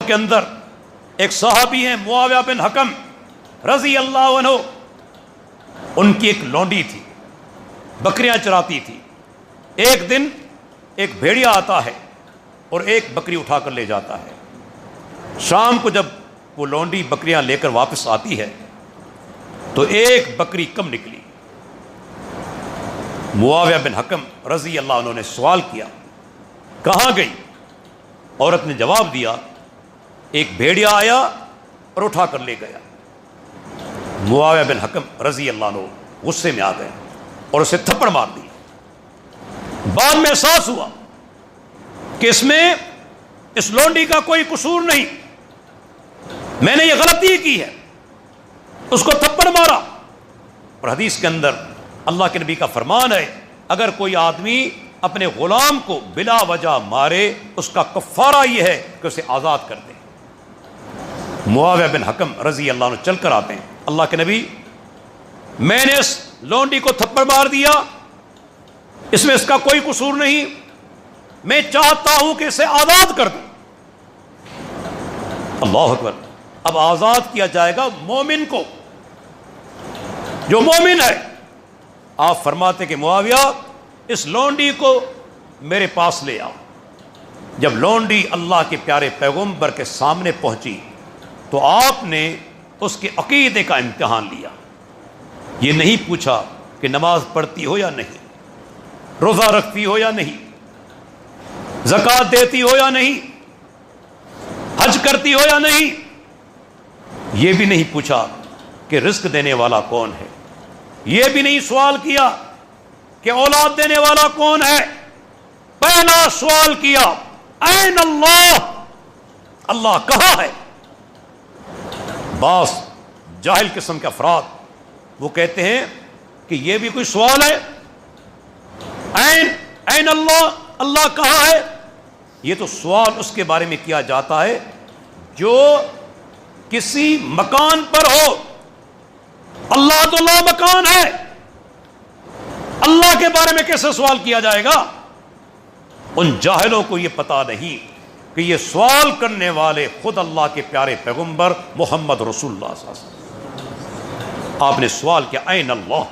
کے اندر ایک صحابی ہیں معاویہ بن حکم رضی اللہ عنہ، ان کی ایک لونڈی تھی، بکریاں چراتی تھی۔ ایک دن ایک بھیڑیا آتا ہے اور ایک بکری اٹھا کر لے جاتا ہے۔ شام کو جب وہ لونڈی بکریاں لے کر واپس آتی ہے تو ایک بکری کم نکلی۔ معاویہ بن حکم رضی اللہ عنہ نے سوال کیا، کہاں گئی؟ عورت نے جواب دیا، ایک بھیڑیا آیا اور اٹھا کر لے گیا۔ معاویہ بن حکم رضی اللہ عنہ غصے میں آ گئے اور اسے تھپڑ مار دی۔ بعد میں احساس ہوا کہ اس لونڈی کا کوئی قصور نہیں، میں نے یہ غلطی کی ہے، اس کو تھپڑ مارا۔ اور حدیث کے اندر اللہ کے نبی کا فرمان ہے، اگر کوئی آدمی اپنے غلام کو بلا وجہ مارے اس کا کفارہ یہ ہے کہ اسے آزاد کر دے۔ معاویہ بن حکم رضی اللہ عنہ چل کر آتے ہیں، اللہ کے نبی میں نے اس لونڈی کو تھپڑ مار دیا، اس میں اس کا کوئی قصور نہیں، میں چاہتا ہوں کہ اسے آزاد کر دوں۔ اللہ اکبر، اب آزاد کیا جائے گا مومن کو، جو مومن ہے۔ آپ فرماتے کہ معاویہ اس لونڈی کو میرے پاس لے آؤ۔ جب لونڈی اللہ کے پیارے پیغمبر کے سامنے پہنچی تو آپ نے اس کے عقیدے کا امتحان لیا۔ یہ نہیں پوچھا کہ نماز پڑھتی ہو یا نہیں، روزہ رکھتی ہو یا نہیں، زکوٰۃ دیتی ہو یا نہیں، حج کرتی ہو یا نہیں۔ یہ بھی نہیں پوچھا کہ رزق دینے والا کون ہے، یہ بھی نہیں سوال کیا کہ اولاد دینے والا کون ہے۔ پہلا سوال کیا، این اللہ، اللہ کہاں ہے؟ بعض جاہل قسم کے افراد وہ کہتے ہیں کہ یہ بھی کوئی سوال ہے، این اللہ، اللہ کہاں ہے؟ یہ تو سوال اس کے بارے میں کیا جاتا ہے جو کسی مکان پر ہو۔ اللہ تو لا مکان ہے، اللہ کے بارے میں کیسے سوال کیا جائے گا؟ ان جاہلوں کو یہ پتا نہیں کہ یہ سوال کرنے والے خود اللہ کے پیارے پیغمبر محمد رسول اللہ صلی اللہ علیہ وسلم۔ آپ نے سوال کیا، این اللہ۔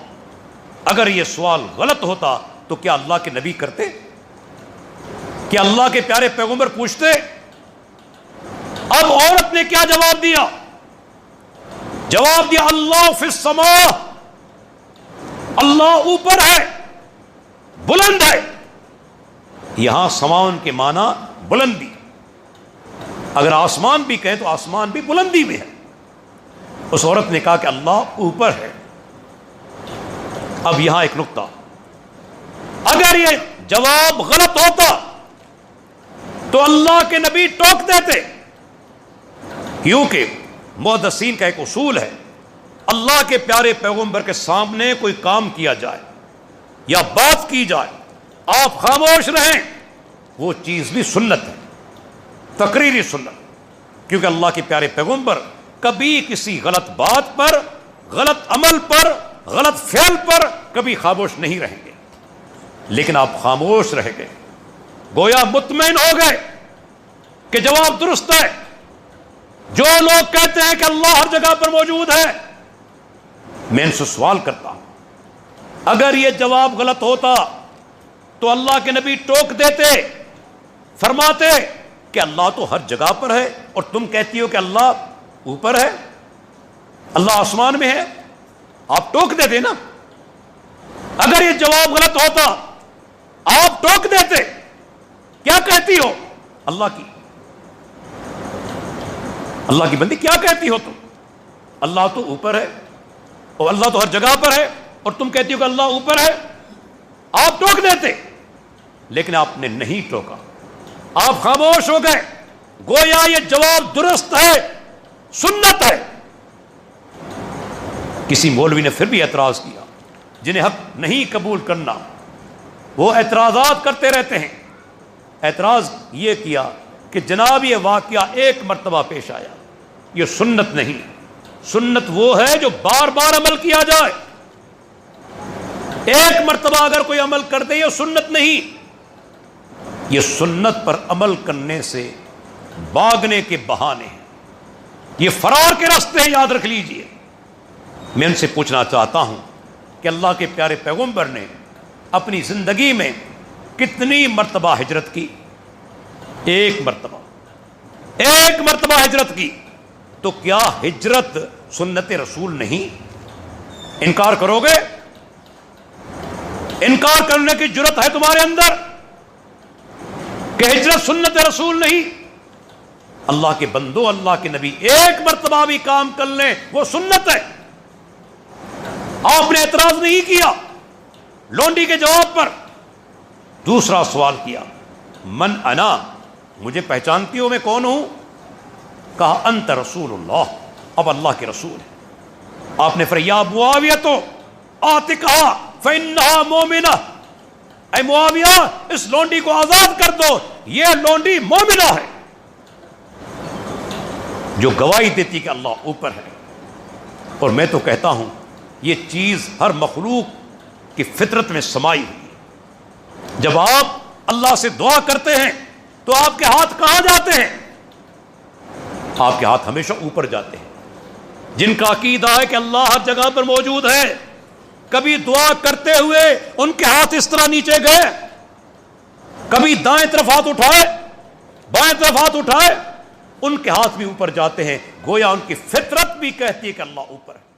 اگر یہ سوال غلط ہوتا تو کیا اللہ کے نبی کرتے؟ کیا اللہ کے پیارے پیغمبر پوچھتے؟ اب عورت نے کیا جواب دیا؟ جواب دیا، اللہ فی السماء، اللہ اوپر ہے، بلند ہے۔ یہاں سماؤن کے معنی بلندی، اگر آسمان بھی کہیں تو آسمان بھی بلندی میں ہے۔ اس عورت نے کہا کہ اللہ اوپر ہے۔ اب یہاں ایک نقطہ، اگر یہ جواب غلط ہوتا تو اللہ کے نبی ٹوک دیتے، کیونکہ محدثین کا ایک اصول ہے، اللہ کے پیارے پیغمبر کے سامنے کوئی کام کیا جائے یا بات کی جائے، آپ خاموش رہیں، وہ چیز بھی سنت ہے، تقریری سنت، کیونکہ اللہ کے پیارے پیغمبر کبھی کسی غلط بات پر، غلط عمل پر، غلط فعل پر کبھی خاموش نہیں رہیں گے۔ لیکن آپ خاموش رہ گئے، گویا مطمئن ہو گئے کہ جواب درست ہے۔ جو لوگ کہتے ہیں کہ اللہ ہر جگہ پر موجود ہے، میں ان سے سوال کرتا ہوں، اگر یہ جواب غلط ہوتا تو اللہ کے نبی ٹوک دیتے، فرماتے کہ اللہ تو ہر جگہ پر ہے، اور تم کہتی ہو کہ اللہ اوپر ہے، اللہ آسمان میں ہے، آپ ٹوک دیتے نا۔ اگر یہ جواب غلط ہوتا آپ ٹوک دیتے، کیا کہتی ہو اللہ کی بندی، کیا کہتی ہو تم؟ اللہ تو اوپر ہے اور اللہ تو ہر جگہ پر ہے، اور تم کہتی ہو کہ اللہ اوپر ہے، آپ ٹوک دیتے، لیکن آپ نے نہیں ٹوکا، آپ خاموش ہو گئے، گویا یہ جواب درست ہے، سنت ہے۔ کسی مولوی نے پھر بھی اعتراض کیا، جنہیں حق نہیں قبول کرنا وہ اعتراضات کرتے رہتے ہیں۔ اعتراض یہ کیا کہ جناب یہ واقعہ ایک مرتبہ پیش آیا، یہ سنت نہیں، سنت وہ ہے جو بار بار عمل کیا جائے۔ ایک مرتبہ اگر کوئی عمل کر دے یہ سنت نہیں، یہ سنت پر عمل کرنے سے بھاگنے کے بہانے ہیں، یہ فرار کے راستے ہیں، یاد رکھ لیجئے۔ میں ان سے پوچھنا چاہتا ہوں کہ اللہ کے پیارے پیغمبر نے اپنی زندگی میں کتنی مرتبہ ہجرت کی؟ ایک مرتبہ ہجرت کی، تو کیا ہجرت سنت رسول نہیں؟ انکار کرو گے؟ انکار کرنے کی جرت ہے تمہارے اندر کہ ہجرت سنت رسول نہیں؟ اللہ کے بندو، اللہ کے نبی ایک مرتبہ بھی کام کر لیں وہ سنت ہے۔ آپ نے اعتراض نہیں کیا لونڈی کے جواب پر۔ دوسرا سوال کیا، من انا، مجھے پہچانتی ہو میں کون ہوں؟ کہا انت رسول اللہ، اب اللہ کے رسول ہے۔ آپ نے فرمایا یا معاویہ تو آتقھا فإنہا مومنہ، اے معاویہ اس لونڈی کو آزاد کر دو، یہ لونڈی مومنہ ہے، جو گواہی دیتی کہ اللہ اوپر ہے۔ اور میں تو کہتا ہوں یہ چیز ہر مخلوق کی فطرت میں سمائی ہوئی ہے۔ جب آپ اللہ سے دعا کرتے ہیں تو آپ کے ہاتھ کہاں جاتے ہیں؟ آپ کے ہاتھ ہمیشہ اوپر جاتے ہیں۔ جن کا عقیدہ ہے کہ اللہ ہر جگہ پر موجود ہے، کبھی دعا کرتے ہوئے ان کے ہاتھ اس طرح نیچے گئے؟ کبھی دائیں طرف ہاتھ اٹھائے، بائیں طرف ہاتھ اٹھائے؟ ان کے ہاتھ بھی اوپر جاتے ہیں، گویا ان کی فطرت بھی کہتی ہے کہ اللہ اوپر ہے۔